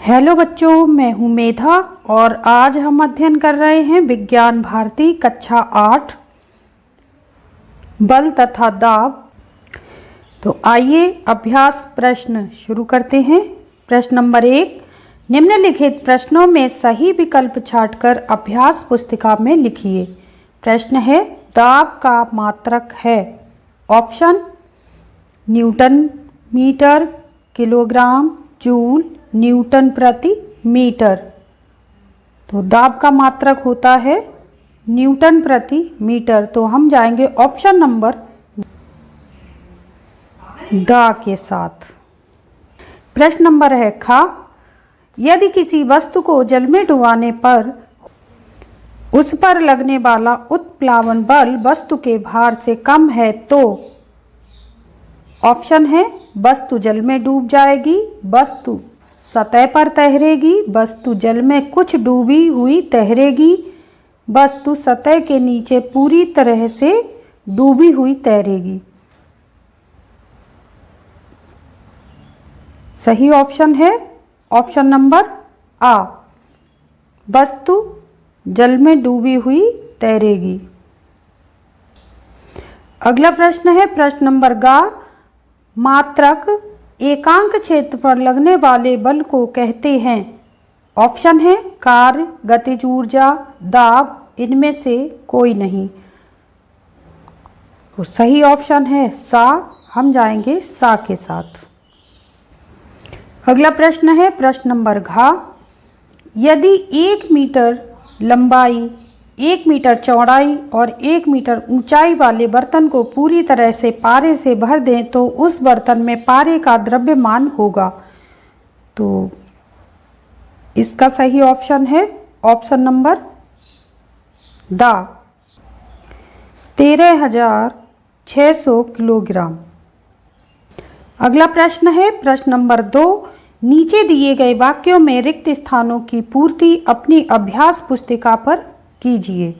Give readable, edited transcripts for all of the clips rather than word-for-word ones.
Hello बच्चों, मैं हूँ मेधा और आज हम अध्ययन कर रहे हैं विज्ञान भारती कक्षा 8 बल तथा दाब। तो आइए अभ्यास प्रश्न शुरू करते हैं। प्रश्न नंबर 1, निम्नलिखित प्रश्नों में सही विकल्प छांटकर अभ्यास पुस्तिका में लिखिए। प्रश्न है, दाब का मात्रक है। Option newton, metre, kilogram, joule, newton प्रति मीटर। तो दाब का मात्रक होता है न्यूटन प्रति मीटर। तो हम जाएंगे ऑप्शन नंबर दा के साथ। प्रश्न नंबर है खा, यदि किसी वस्तु को जल में डुबाने पर उस पर लगने वाला उत्प्लावन बल वस्तु के भार से कम है तो ऑप्शन है वस्तु जल में डूब जाएगी, वस्तु सतह पर तैरेगी, वस्तु जल में कुछ डूबी हुई तैरेगी, वस्तु सतह के नीचे पूरी तरह से डूबी हुई तैरेगी। सही ऑप्शन है ऑप्शन नंबर आ, वस्तु जल में डूबी हुई तैरेगी। अगला प्रश्न है प्रश्न नंबर गा, मात्रक एकांक क्षेत्र पर लगने वाले बल को कहते हैं। ऑप्शन है कार्य, गतिज ऊर्जा, दाब, इनमें से कोई नहीं। तो सही ऑप्शन है सा, हम जाएंगे सा के साथ। अगला प्रश्न है प्रश्न नंबर घा, यदि 1 मीटर लंबाई, 1 मीटर चौड़ाई और 1 मीटर ऊंचाई वाले बर्तन को पूरी तरह से पारे से भर दें तो उस बर्तन में पारे का द्रव्यमान होगा। तो इसका सही ऑप्शन है ऑप्शन नंबर दा, 13,600 किलोग्राम। अगला प्रश्न है प्रश्न नंबर 2, नीचे दिए गए वाक्यों में रिक्त स्थानों की पूर्ति अपनी अभ्यास पुस्तिका पर कीजिए।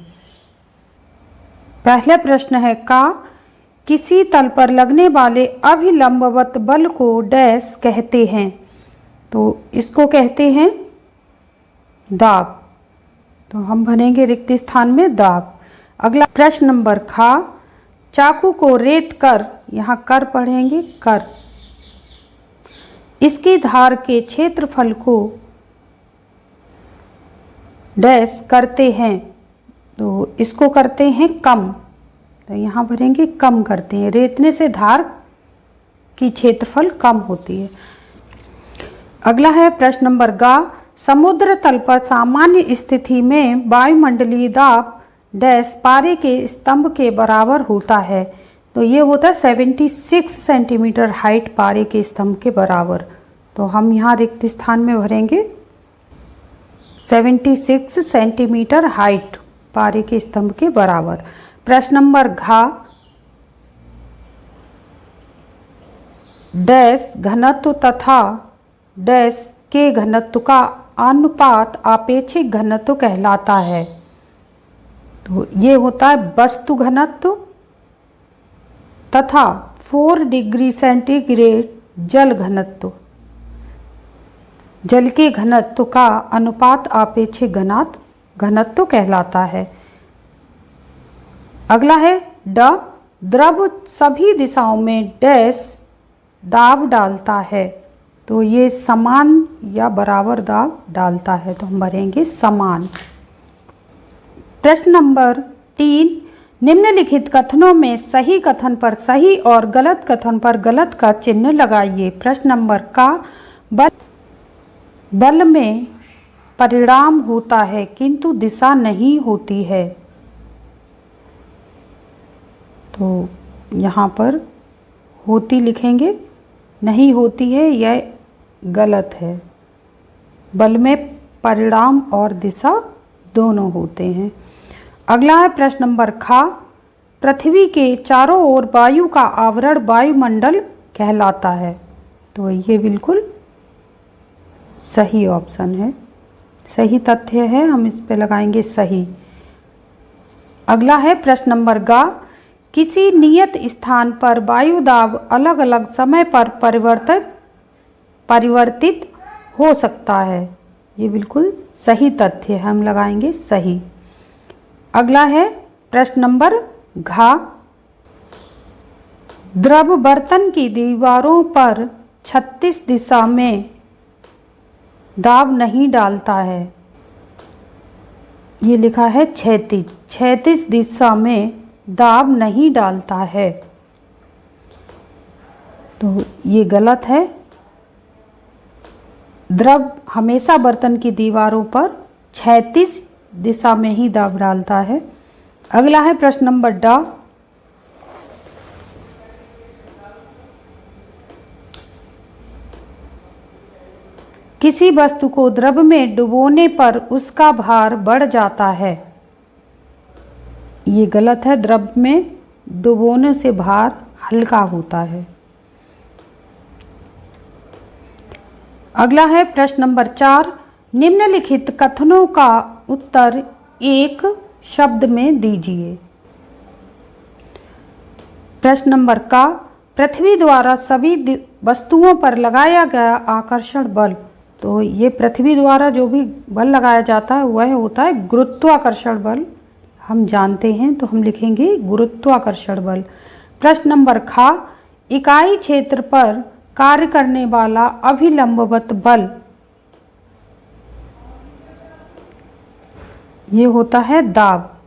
पहला प्रश्न है का, किसी तल पर लगने वाले अभिलंबवत बल को डैश कहते हैं। तो इसको कहते हैं दाब। तो हम भरेंगे रिक्त स्थान में दाब। अगला प्रश्न नंबर खा, चाकू को रेत कर, यहाँ कर पढ़ेंगे कर, इसकी धार के क्षेत्रफल को डैश करते हैं। तो इसको करते हैं कम। तो यहाँ भरेंगे कम करते हैं, रेतने से धार की क्षेत्रफल कम होती है। अगला है प्रश्न नंबर गा, समुद्र तल पर सामान्य स्थिति में वायुमंडलीय दाब डैश पारे के स्तंभ के बराबर होता है। तो ये होता है 76 सेंटीमीटर हाइट पारे के स्तंभ के बराबर। तो हम यहाँ रिक्त स्थान में भरेंगे 76 सेंटीमीटर हाइट पारे के स्तंभ के बराबर। प्रश्न नंबर घा, डैश घनत्व तथा डैश के घनत्व का अनुपात आपेक्षिक घनत्व कहलाता है। तो ये होता है वस्तु घनत्व तथा 4 डिग्री सेंटीग्रेड जल घनत्व, जल के घनत्व का अनुपात आपेक्षिक घनत्व कहलाता है। अगला है ड, द्रव सभी दिशाओं में डैश दाब डालता है। तो ये समान या बराबर दाब डालता है। तो हम भरेंगे समान। प्रश्न नंबर 3, निम्नलिखित कथनों में सही कथन पर सही और गलत कथन पर गलत का चिन्ह लगाइए। प्रश्न नंबर का, बल में परिणाम होता है किंतु दिशा नहीं होती है। तो यहाँ पर होती लिखेंगे, नहीं होती है, यह गलत है। बल में परिणाम और दिशा दोनों होते हैं। अगला है प्रश्न नंबर खा, पृथ्वी के चारों ओर वायु का आवरण वायुमंडल कहलाता है। तो ये बिल्कुल सही ऑप्शन है, सही तथ्य है, हम इस पे लगाएंगे सही। अगला है प्रश्न नंबर गा, किसी नियत स्थान पर वायु दाब अलग अलग समय पर परिवर्तित हो सकता है। ये बिल्कुल सही तथ्य है, हम लगाएंगे सही। अगला है प्रश्न नंबर घ। द्रव बर्तन की दीवारों पर 36 दिशा में दाब नहीं डालता है। ये लिखा है 36 दिशा में दाब नहीं डालता है, तो ये गलत है। द्रव हमेशा बर्तन की दीवारों पर 36 दिशा में ही दाब डालता है। अगला है प्रश्न नंबर ड। किसी वस्तु को द्रव में डुबोने पर उसका भार बढ़ जाता है। ये गलत है, द्रव में डुबोने से भार हल्का होता है। अगला है प्रश्न नंबर 4। निम्नलिखित कथनों का उत्तर एक शब्द में दीजिए। प्रश्न नंबर का, पृथ्वी द्वारा सभी वस्तुओं पर लगाया गया आकर्षण बल। तो ये पृथ्वी द्वारा जो भी बल लगाया जाता है वह होता है गुरुत्वाकर्षण बल, हम जानते हैं, तो हम लिखेंगे गुरुत्वाकर्षण बल। प्रश्न नंबर ख। इकाई क्षेत्र पर कार्य करने वाला अभिलंबवत बल, ये होता है दाब।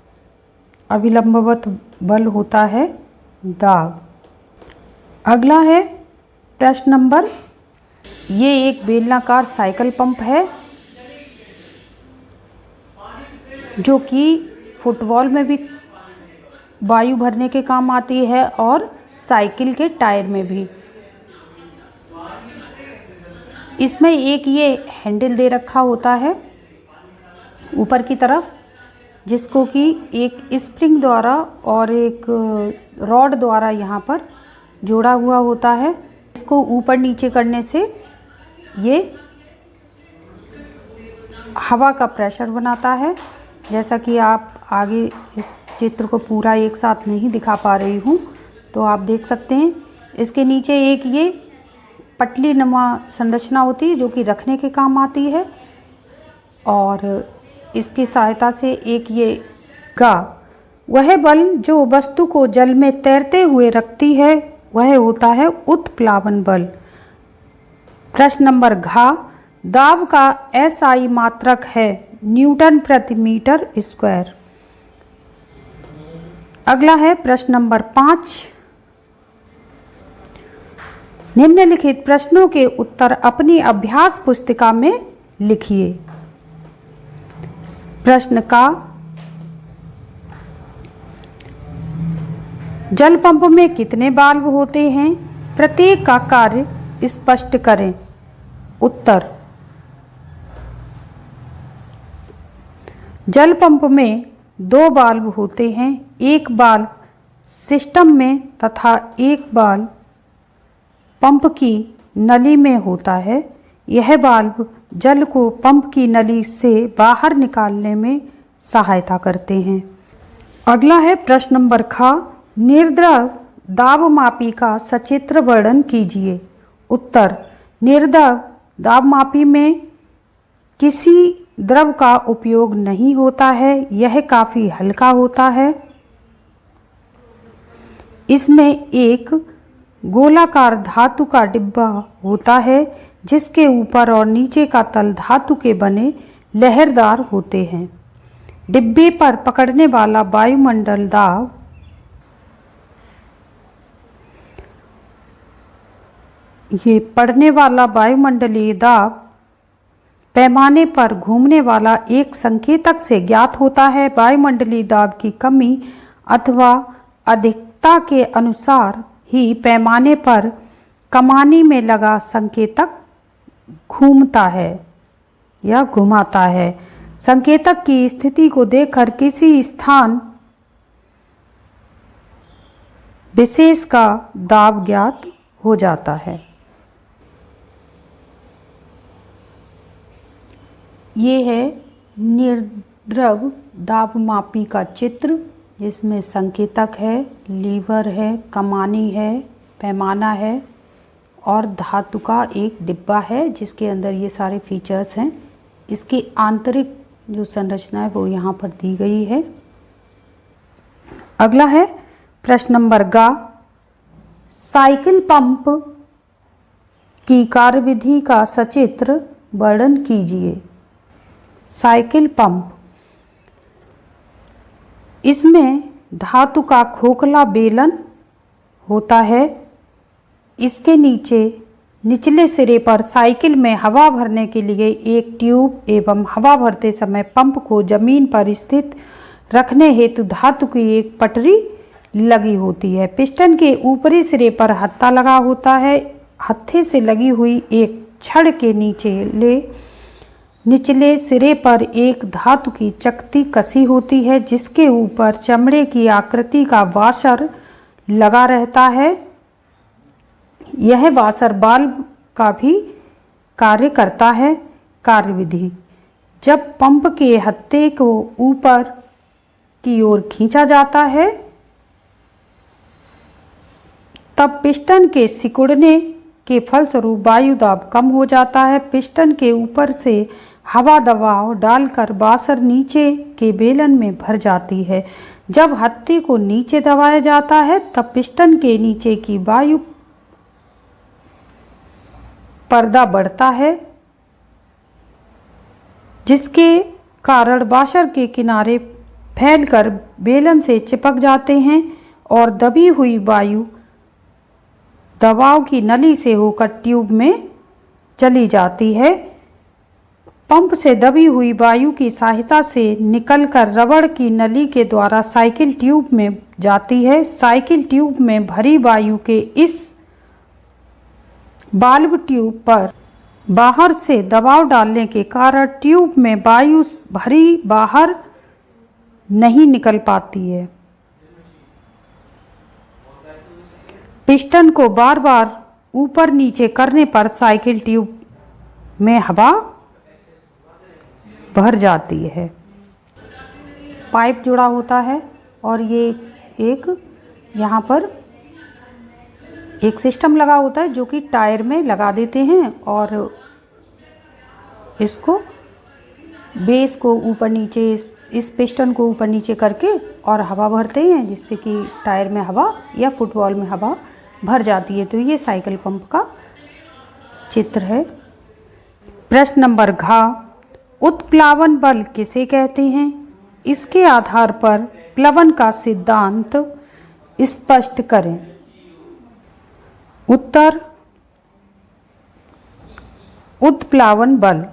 अभिलंबवत बल होता है दाब। अगला है प्रश्न नंबर, ये एक बेलनाकार साइकिल पंप है जो कि फुटबॉल में भी वायु भरने के काम आती है और साइकिल के टायर में भी। इसमें एक ये हैंडल दे रखा होता है ऊपर की तरफ, जिसको कि एक स्प्रिंग द्वारा और एक रॉड द्वारा यहाँ पर जोड़ा हुआ होता है। इसको ऊपर नीचे करने से ये हवा का प्रेशर बनाता है। जैसा कि आप आगे इस चित्र को पूरा एक साथ नहीं दिखा पा रही हूँ, तो आप देख सकते हैं इसके नीचे एक ये पटली नुमा संरचना होती है जो कि रखने के काम आती है, और इसकी सहायता से एक ये गा, वह बल जो वस्तु को जल में तैरते हुए रखती है वह होता है उत्प्लावन बल। प्रश्न नंबर घ। दाब का एसआई मात्रक है न्यूटन प्रति मीटर स्क्वायर। अगला है प्रश्न नंबर 5। निम्नलिखित प्रश्नों के उत्तर अपनी अभ्यास पुस्तिका में लिखिए। प्रश्न का, जल पंप में कितने वाल्व होते हैं? प्रत्येक का कार्य स्पष्ट करें। उत्तर, जल पंप में 2 वाल्व होते हैं, एक वाल्व सिस्टम में तथा एक वाल्व पंप की नली में होता है। यह वाल्व जल को पंप की नली से बाहर निकालने में सहायता करते हैं। अगला है प्रश्न नंबर ख। निर्द्रव दाबमापी का सचित्र वर्णन कीजिए। उत्तर, निर्द्रव दाबमापी में किसी द्रव का उपयोग नहीं होता है, यह काफ़ी हल्का होता है। इसमें एक गोलाकार धातु का डिब्बा होता है जिसके ऊपर और नीचे का तल धातु के बने लहरदार होते हैं। डिब्बे पर पकड़ने वाला वायुमंडल दाब ये पड़ने वाला वायुमंडलीय दाब पैमाने पर घूमने वाला एक संकेतक से ज्ञात होता है। वायुमंडलीय दाब की कमी अथवा अधिकता के अनुसार ही पैमाने पर कमानी में लगा संकेतक घूमता है या घुमाता है। संकेतक की स्थिति को देखकर किसी स्थान विशेष का दाब ज्ञात हो जाता है। ये है निर्द्रव दाबमापी का चित्र, जिसमें संकेतक है, लीवर है, कमानी है, पैमाना है और धातु का एक डिब्बा है जिसके अंदर ये सारे फीचर्स हैं। इसकी आंतरिक जो संरचना है वो यहाँ पर दी गई है। अगला है प्रश्न नंबर ग, साइकिल पंप की कार्यविधि का सचित्र वर्णन कीजिए। साइकिल पंप, इसमें धातु का खोखला बेलन होता है। इसके निचले सिरे पर साइकिल में हवा भरने के लिए एक ट्यूब एवं हवा भरते समय पंप को जमीन पर स्थित रखने हेतु धातु की एक पटरी लगी होती है। पिस्टन के ऊपरी सिरे पर हत्था लगा होता है। हत्थे से लगी हुई एक छड़ के निचले सिरे पर एक धातु की चकती कसी होती है जिसके ऊपर चमड़े की आकृति का वाशर लगा रहता है। यह वाशर बाल्ब का भी कार्य करता है। कार्यविधि, जब पंप के हत्थे को ऊपर की ओर खींचा जाता है तब पिस्टन के सिकुड़ने के फलस्वरूप वायु दाब कम हो जाता है। पिस्टन के ऊपर से हवा दबाव डालकर वाशर नीचे के बेलन में भर जाती है। जब हत्थे को नीचे दबाया जाता है तब पिस्टन के नीचे की वायु पर्दा बढ़ता है जिसके कारण वाशर के किनारे फैलकर बेलन से चिपक जाते हैं और दबी हुई वायु दबाव की नली से होकर ट्यूब में चली जाती है। पंप से दबी हुई वायु की सहायता से निकलकर रबड़ की नली के द्वारा साइकिल ट्यूब में जाती है। साइकिल ट्यूब में भरी वायु के इस वाल्व ट्यूब पर बाहर से दबाव डालने के कारण ट्यूब में वायु भरी बाहर नहीं निकल पाती है। पिस्टन को बार बार ऊपर नीचे करने पर साइकिल ट्यूब में हवा भर जाती है। पाइप जुड़ा होता है और ये एक यहाँ पर एक सिस्टम लगा होता है जो कि टायर में लगा देते हैं और इसको बेस को ऊपर नीचे इस पिस्टन को ऊपर नीचे करके और हवा भरते हैं जिससे कि टायर में हवा या फुटबॉल में हवा भर जाती है। तो ये साइकिल पंप का चित्र है। प्रश्न नंबर घ, उत्प्लावन बल किसे कहते हैं? इसके आधार पर प्लवन का सिद्धांत स्पष्ट करें। उत्तर, उत्प्लावन बल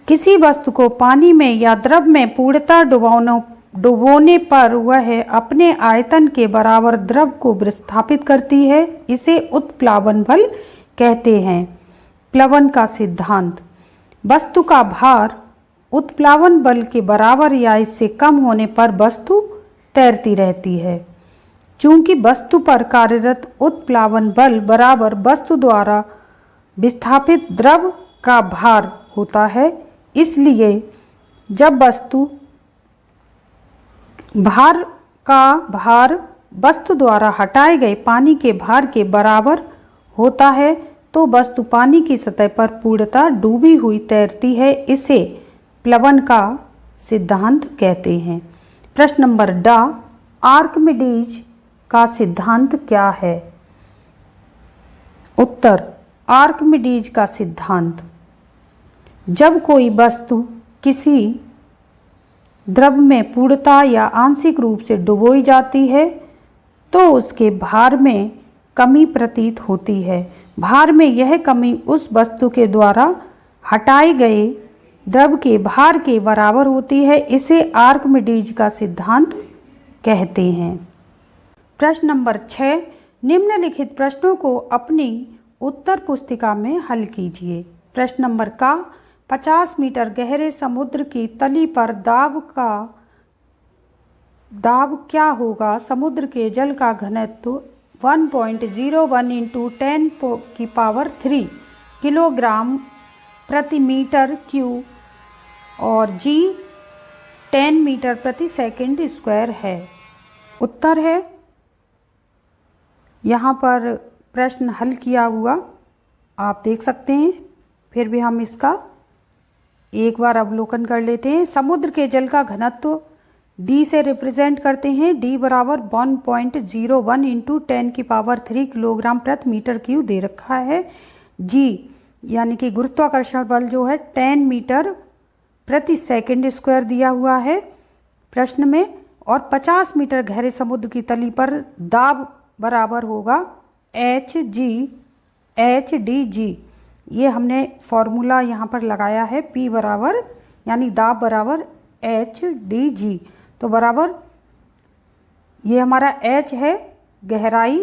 किसी वस्तु को पानी में या द्रव में पूर्णतः डुबोने पर वह अपने आयतन के बराबर द्रव को विस्थापित करती है। इसे उत्प्लावन बल कहते हैं। प्लवन का सिद्धांत, वस्तु का भार उत्प्लावन बल के बराबर या इससे कम होने पर वस्तु तैरती रहती है। चूंकि वस्तु पर कार्यरत उत्प्लावन बल बराबर वस्तु द्वारा विस्थापित द्रव का भार होता है, इसलिए जब वस्तु भार वस्तु द्वारा हटाए गए पानी के भार के बराबर होता है तो वस्तु पानी की सतह पर पूर्णतः डूबी हुई तैरती है। इसे प्लवन का सिद्धांत कहते हैं। प्रश्न नंबर ड, आर्किमिडीज का सिद्धांत क्या है? उत्तर, आर्किमिडीज का सिद्धांत, जब कोई वस्तु किसी द्रव में पूर्णतः या आंशिक रूप से डुबोई जाती है तो उसके भार में कमी प्रतीत होती है। भार में यह कमी उस वस्तु के द्वारा हटाए गए द्रव के भार के बराबर होती है। इसे आर्किमिडीज का सिद्धांत कहते हैं। प्रश्न नंबर 6, निम्नलिखित प्रश्नों को अपनी उत्तर पुस्तिका में हल कीजिए। प्रश्न नंबर का, 50 मीटर गहरे समुद्र की तली पर दाब क्या होगा? समुद्र के जल का घनत्व 1.01 × 10³ किलोग्राम प्रति मीटर क्यूब और जी 10 मीटर प्रति सेकंड स्क्वायर है। उत्तर है यहाँ पर प्रश्न हल किया हुआ आप देख सकते हैं। फिर भी हम इसका एक बार अवलोकन कर लेते हैं। समुद्र के जल का घनत्व डी से रिप्रेजेंट करते हैं। डी बराबर 1.01 इंटू 10⁻³ किलोग्राम प्रति मीटर क्यूब दे रखा है। जी यानी कि गुरुत्वाकर्षण बल जो है 10 मीटर प्रति सेकंड स्क्वायर दिया हुआ है प्रश्न में। और 50 मीटर गहरे समुद्र की तली पर दाब बराबर होगा HG/HDG। ये हमने फॉर्मूला यहाँ पर लगाया है। P बराबर यानी दाब बराबर HDG। तो बराबर ये हमारा H है गहराई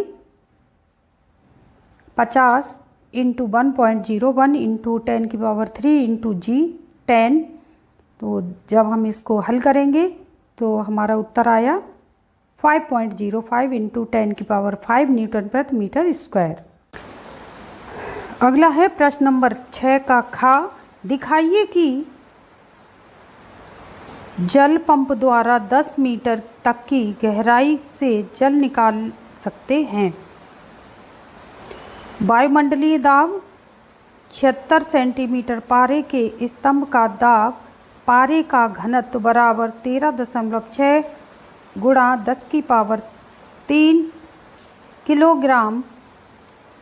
50 इंटू 1.01 इंटू 10⁻³ इंटू G 10। तो जब हम इसको हल करेंगे तो हमारा उत्तर आया 5.05 इंटू 10⁵ न्यूटन प्रति मीटर स्क्वायर। अगला है प्रश्न नंबर 6 का खा। दिखाइए कि जल पंप द्वारा 10 मीटर तक की गहराई से जल निकाल सकते हैं। वायुमंडलीय दाब 76 सेंटीमीटर, पारे के स्तंभ का दाब, पारे का घनत्व बराबर 13.6 गुणा 10⁻³ किलोग्राम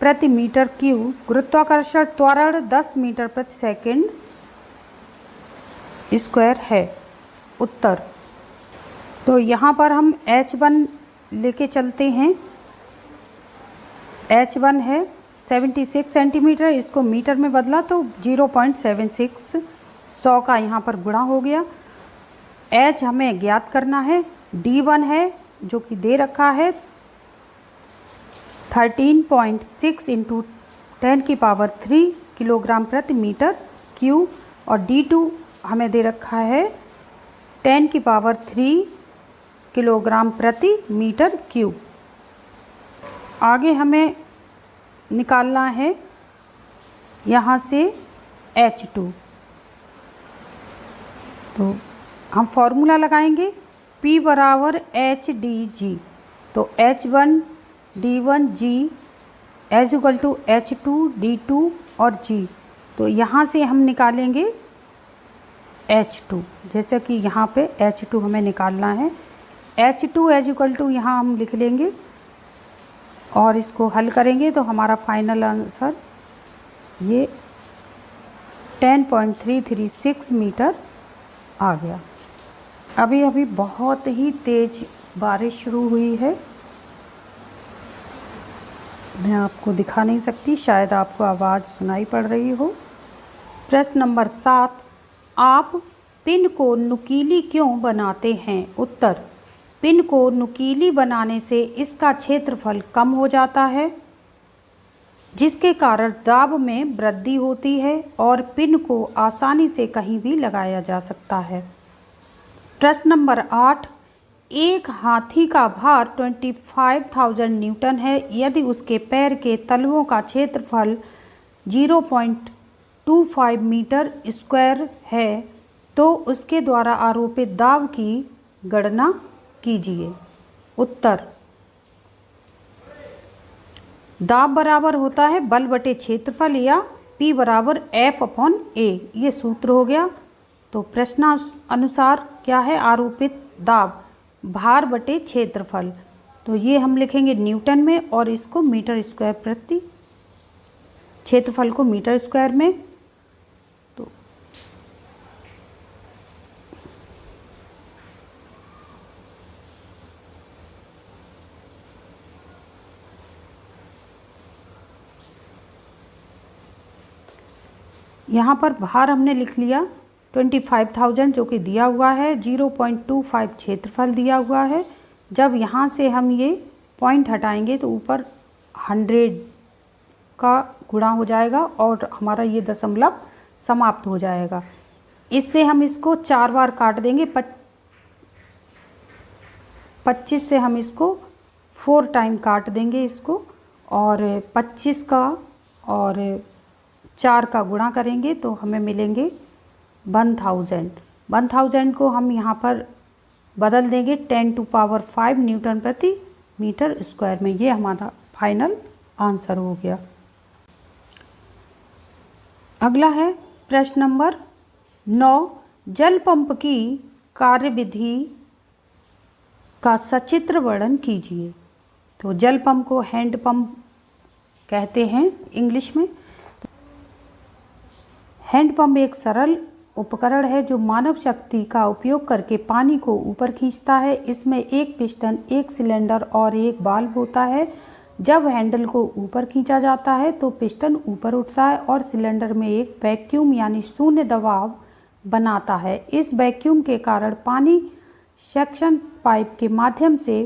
प्रति मीटर क्यूब, गुरुत्वाकर्षण त्वरण 10 मीटर प्रति सेकंड स्क्वायर है। उत्तर तो यहाँ पर हम H1 लेके चलते हैं। H1 है 76 सेंटीमीटर, इसको मीटर में बदला तो 0.76 100 का यहाँ पर गुणा हो गया। H हमें ज्ञात करना है। D1 है जो कि दे रखा है 13.6 इंटू 10⁻³ किलोग्राम प्रति मीटर क्यूब, और D2 हमें दे रखा है 10⁻³ किलोग्राम प्रति मीटर क्यूब। आगे हमें निकालना है यहाँ से H2। तो हम फॉर्मूला लगाएंगे P बराबर HDG। तो H1 D1 G as equal to H2 D2 और G। तो यहाँ से हम निकालेंगे H2, जैसे कि यहाँ पे H2 हमें निकालना है। H2 एज इक्वल टू यहाँ हम लिख लेंगे और इसको हल करेंगे तो हमारा फाइनल आंसर ये 10.336 मीटर आ गया। अभी बहुत ही तेज बारिश शुरू हुई है, मैं आपको दिखा नहीं सकती, शायद आपको आवाज़ सुनाई पड़ रही हो। प्रश्न नंबर 7, आप पिन को नुकीली क्यों बनाते हैं? उत्तर, पिन को नुकीली बनाने से इसका क्षेत्रफल कम हो जाता है, जिसके कारण दाब में वृद्धि होती है और पिन को आसानी से कहीं भी लगाया जा सकता है। प्रश्न नंबर 8, एक हाथी का भार 25,000 न्यूटन है। यदि उसके पैर के तलवों का क्षेत्रफल 0.25 मीटर स्क्वायर है तो उसके द्वारा आरोपित दाब की गणना कीजिए। उत्तर, दाब बराबर होता है बल बटे क्षेत्रफल या P बराबर F/A। ये सूत्र हो गया। तो प्रश्नानुसार क्या है? आरोपित दाब भार बटे क्षेत्रफल, तो ये हम लिखेंगे न्यूटन में और इसको मीटर स्क्वायर प्रति, क्षेत्रफल को मीटर स्क्वायर में। तो यहाँ पर भार हमने लिख लिया 25,000 जो कि दिया हुआ है, 0.25 क्षेत्रफल दिया हुआ है। जब यहाँ से हम ये पॉइंट हटाएंगे तो ऊपर 100 का गुणा हो जाएगा और हमारा ये दशमलव समाप्त हो जाएगा। इससे हम इसको 4 बार काट देंगे। 25 से हम इसको 4 टाइम काट देंगे इसको, और 25 का और 4 का गुणा करेंगे तो हमें मिलेंगे 1000 को हम यहाँ पर बदल देंगे 10⁵ न्यूटन प्रति मीटर स्क्वायर में। ये हमारा फाइनल आंसर हो गया। अगला है प्रश्न नंबर 9, जल पंप की कार्यविधि का सचित्र वर्णन कीजिए। तो जल पंप को हैंड पंप कहते हैं इंग्लिश में। हैंड पंप एक सरल उपकरण है जो मानव शक्ति का उपयोग करके पानी को ऊपर खींचता है। इसमें एक पिस्टन, एक सिलेंडर और एक वाल्व होता है। जब हैंडल को ऊपर खींचा जाता है तो पिस्टन ऊपर उठता है और सिलेंडर में एक वैक्यूम यानी शून्य दबाव बनाता है। इस वैक्यूम के कारण पानी सक्शन पाइप के माध्यम से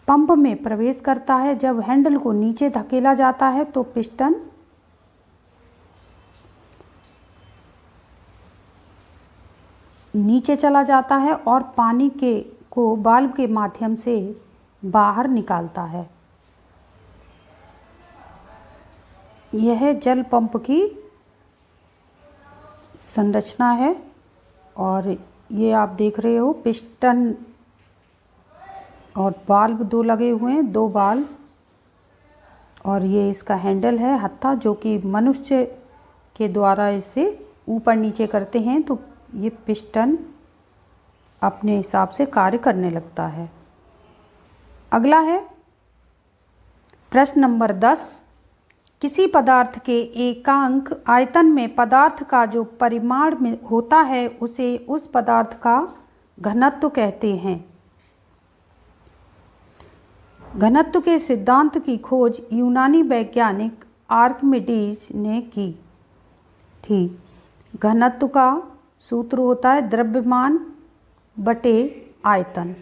पंप में प्रवेश करता है। जब हैंडल को नीचे धकेला जाता है तो पिस्टन नीचे चला जाता है और पानी को वाल्व के माध्यम से बाहर निकालता है। यह जल पंप की संरचना है और ये आप देख रहे हो पिस्टन और वाल्व दो लगे हुए हैं, दो वाल्व, और ये इसका हैंडल है हत्था, जो कि मनुष्य के द्वारा इसे ऊपर नीचे करते हैं तो ये पिस्टन अपने हिसाब से कार्य करने लगता है। अगला है प्रश्न नंबर 10, किसी पदार्थ के एकांक आयतन में पदार्थ का जो परिमाण में होता है उसे उस पदार्थ का घनत्व कहते हैं। घनत्व के सिद्धांत की खोज यूनानी वैज्ञानिक आर्किमिडीज ने की थी। घनत्व का सूत्र होता है द्रव्यमान बटे आयतन।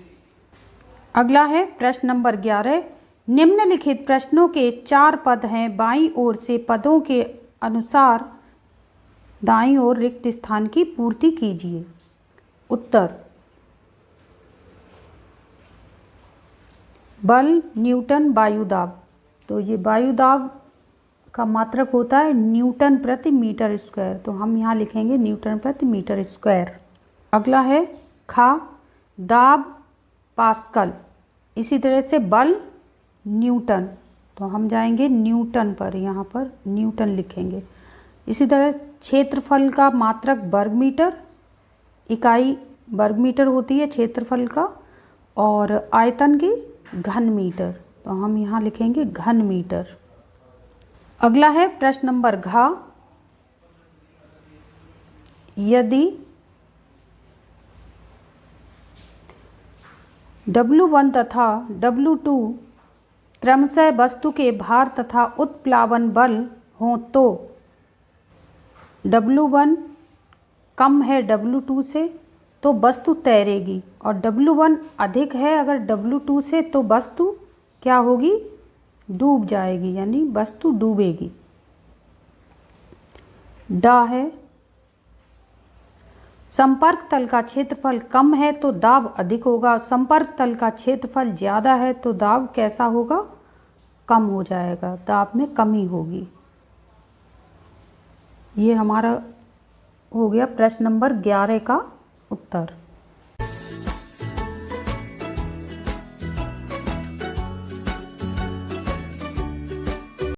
अगला है प्रश्न नंबर 11, निम्नलिखित प्रश्नों के 4 पद हैं, बाईं ओर से पदों के अनुसार दाईं ओर रिक्त स्थान की पूर्ति कीजिए। उत्तर, बल, न्यूटन, वायुदाब। तो ये वायुदाब का मात्रक होता है न्यूटन प्रति मीटर स्क्वायर, तो हम यहाँ लिखेंगे न्यूटन प्रति मीटर स्क्वायर। अगला है खा, दाब पास्कल। इसी तरह से बल न्यूटन, तो हम जाएंगे न्यूटन पर, यहाँ पर न्यूटन लिखेंगे। इसी तरह क्षेत्रफल का मात्रक वर्ग मीटर, इकाई वर्ग मीटर होती है क्षेत्रफल का, और आयतन की घन मीटर, तो हम यहाँ लिखेंगे घन मीटर। अगला है प्रश्न नंबर घ, यदि W1 तथा W2 क्रमशः वस्तु के भार तथा उत्प्लावन बल हों तो W1 कम है W2 से तो वस्तु तैरेगी, और W1 अधिक है अगर W2 से तो वस्तु क्या होगी, डूब जाएगी, यानी वस्तु डूबेगी। डा है, संपर्क तल का क्षेत्रफल कम है तो दाब अधिक होगा, संपर्क तल का क्षेत्रफल ज़्यादा है तो दाब कैसा होगा, कम हो जाएगा, दाब में कमी होगी। ये हमारा हो गया प्रश्न नंबर 11 का उत्तर।